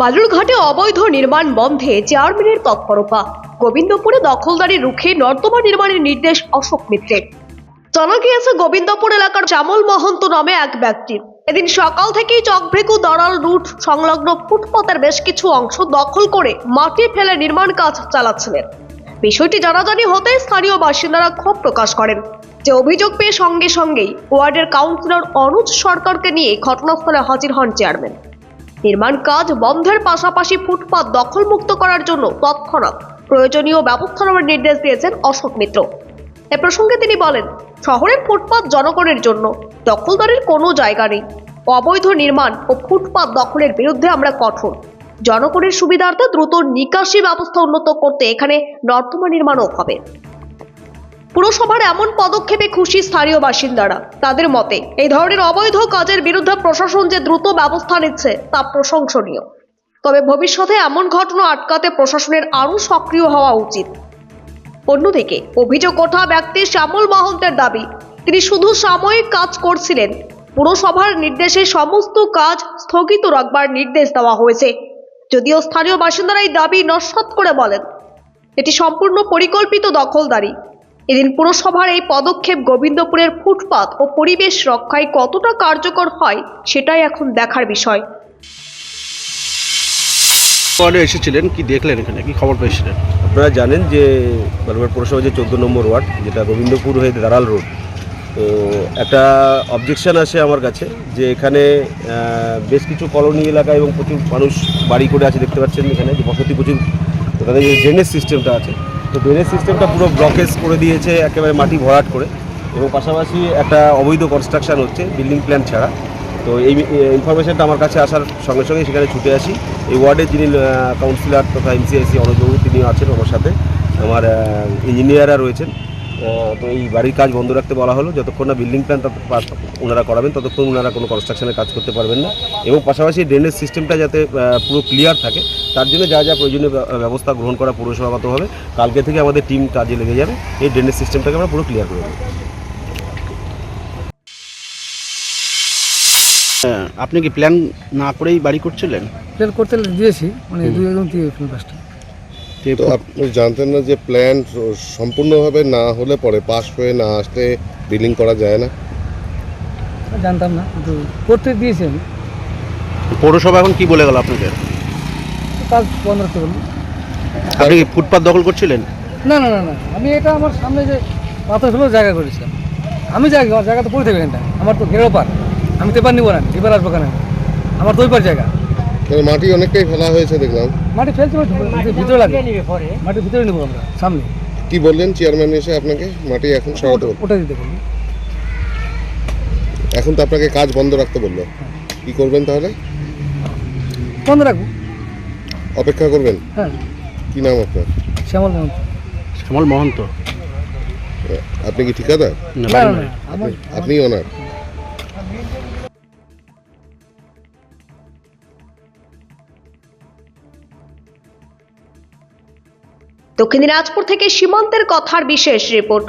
বালুরঘাটে অবৈধ নির্মাণ বন্ধে চেয়ারম্যানের তৎপরতা। গোবিন্দপুরে দখলদারি রুখে নর্দমা নির্মাণের নির্দেশ অশোক মিত্রের। জানা গিয়েছে, গোবিন্দপুর এলাকার শ্যামল মহন্ত নামে এক ব্যক্তি এদিন সকাল থেকেই চকভেকু দাঁড়াল রুট সংলগ্ন ফুটপাতের বেশ কিছু অংশ দখল করে মাটি ফেলে নির্মাণ কাজ চালাচ্ছিলেন। বিষয়টি জানাজানি হতে স্থানীয় বাসিন্দারা ক্ষোভ প্রকাশ করেন। যে অভিযোগ পেয়ে সঙ্গে সঙ্গেই ওয়ার্ডের কাউন্সিলর অনুজ সরকারকে নিয়ে ঘটনাস্থলে হাজির হন চেয়ারম্যান। নির্মাণ কাজ বন্ধের পাশাপাশি ফুটপাত দখলমুক্ত করার জন্য তৎক্ষণাৎ প্রয়োজনীয় ব্যবস্থা নেওয়ার নির্দেশ দিয়েছেন অশোক মিত্র। এ প্রসঙ্গে তিনি বলেন, শহরের ফুটপাত জনগণের জন্য, দখলদারির কোনো জায়গা নেই। অবৈধ নির্মাণ ও ফুটপাত দখলের বিরুদ্ধে আমরা কঠোর। জনগণের সুবিধার্থে দ্রুত নিকাশি ব্যবস্থা উন্নত করতে এখানে নর্দমা নির্মাণও হবে। পুরসভার এমন পদক্ষেপে খুশি স্থানীয় বাসিন্দারা। তাদের মতে এই ধরনের অবৈধ কাজের বিরুদ্ধে প্রশাসন যে দ্রুত ব্যবস্থা নিচ্ছে তা প্রশংসনীয়। তবে ভবিষ্যতে এমন ঘটনা আটকাতে প্রশাসনের আরও সক্রিয় হওয়া উচিত। অন্যদিকে অভিযোগ ওঠা ব্যক্তি শ্যামল মহন্তের দাবি, তিনি শুধু সাময়িক কাজ করছিলেন। পুরসভার নির্দেশে সমস্ত কাজ স্থগিত রাখবার নির্দেশ দেওয়া হয়েছে। যদিও স্থানীয় বাসিন্দারা এই দাবি নস্যাৎ করে বলেন, এটি সম্পূর্ণ পরিকল্পিত দখলদারি। এদিন পুরসভার এই পদক্ষেপ গোবিন্দপুরের ফুটপাত ও পরিবেশ রক্ষায় কতটা কার্যকর হয় সেটাই এখন দেখার বিষয়। এসেছিলেন, কি দেখলেন, এখানে কি খবর পেয়েছিলেন? আপনারা জানেন যে বালুরঘাট পৌরসভা যে 14 নম্বর ওয়ার্ড, যেটা গোবিন্দপুর হয়ে দাঁড়াল রোড, তো একটা অবজেকশন আসে আমার কাছে যে এখানে বেশ কিছু কলোনি এলাকা এবং প্রচুর মানুষ বাড়ি করে আছে, দেখতে পাচ্ছেন এখানে যে বসতি প্রচুর। তাদের যে ড্রেনেজ সিস্টেমটা আছে, তো ড্রেনেজ সিস্টেমটা পুরো ব্লকেজ করে দিয়েছে, একেবারে মাটি ভরাট করে, এবং পাশাপাশি একটা অবৈধ কনস্ট্রাকশন হচ্ছে বিল্ডিং প্ল্যান ছাড়া। তো এই ইনফরমেশনটা আমার কাছে আসার সঙ্গে সঙ্গে সেখানে ছুটে আসি। এই ওয়ার্ডের যিনি কাউন্সিলর তথা এমসিআইসি অনুজবাবু, তিনি আছেন আমার সাথে, আমার ইঞ্জিনিয়াররা রয়েছেন। তো এই বাড়ির কাজ বন্ধ রাখতে বলা হলো, যতক্ষণ না বিল্ডিং প্ল্যান ওনারা করাবেন ততক্ষণ ওনারা কোনো কনস্ট্রাকশনের কাজ করতে পারবেন না। এবং পাশাপাশি ড্রেনেজ সিস্টেমটা যাতে পুরো ক্লিয়ার থাকে, তার জন্য যা যা প্রয়োজনীয় ব্যবস্থা গ্রহণ করা পৌরসভাগতভাবে কালকে থেকে আমাদের টিম কাজে লেগে যাবে। এই ড্রেনেজ সিস্টেমটাকে আমরা পুরো ক্লিয়ার করে দেবো। আপনি কি প্ল্যান না করেই বাড়ি করছিলেন? প্ল্যান করতে দিয়েছি, মানে দুই একদম দিয়ে পাঁচটা। তো আপনি জানতেন না যে প্ল্যান সম্পূর্ণভাবে না হলে পরে পাস হয়ে না আসলে বিল্ডিং করা যায় না? জানতাম না, কিন্তু করতে দিয়েছি আমি। পৌরসভা এখন কি বলে গেল আপনাদের? কাজ বন্ধ রাখতে বলুন। আপনি কি ফুটপাত দখল করছিলেন? না না না না, আমি এটা আমার সামনে যে পাথর ফেলেও জায়গা করেছিলাম। আমি জায়গা তো পড়ে থাকবে এখানটা, আমার তো ঘেরো পার, আমি তো এবার নিবো না, এবার আসবো কেন? আমার তো ওই পার জায়গা। মাটি অনেকটাই ফেলা হয়েছে দেখলাম। মাটি ফেলতে ভিতরে লাগে, মাটির ভিতরে নেবো আমরা সামনে। কি বললেন চেয়ারম্যান এসে আপনাকে? মাটি এখন সরাতে বলল, ওটা দিতে বলুন। এখন তো আপনাকে কাজ বন্ধ রাখতে বললো, কি করবেন তাহলে? বন্ধ রাখবো, অপেক্ষা করবেন? হ্যাঁ। কি নাম আপনার? শ্যামল মহন্ত। শ্যামল মহন্ত। আপনি কি ঠিকাদার? না না না, আপনি ওনার? দক্ষিণ দিনাজপুর থেকে সীমান্তের কথার বিশেষ রিপোর্ট।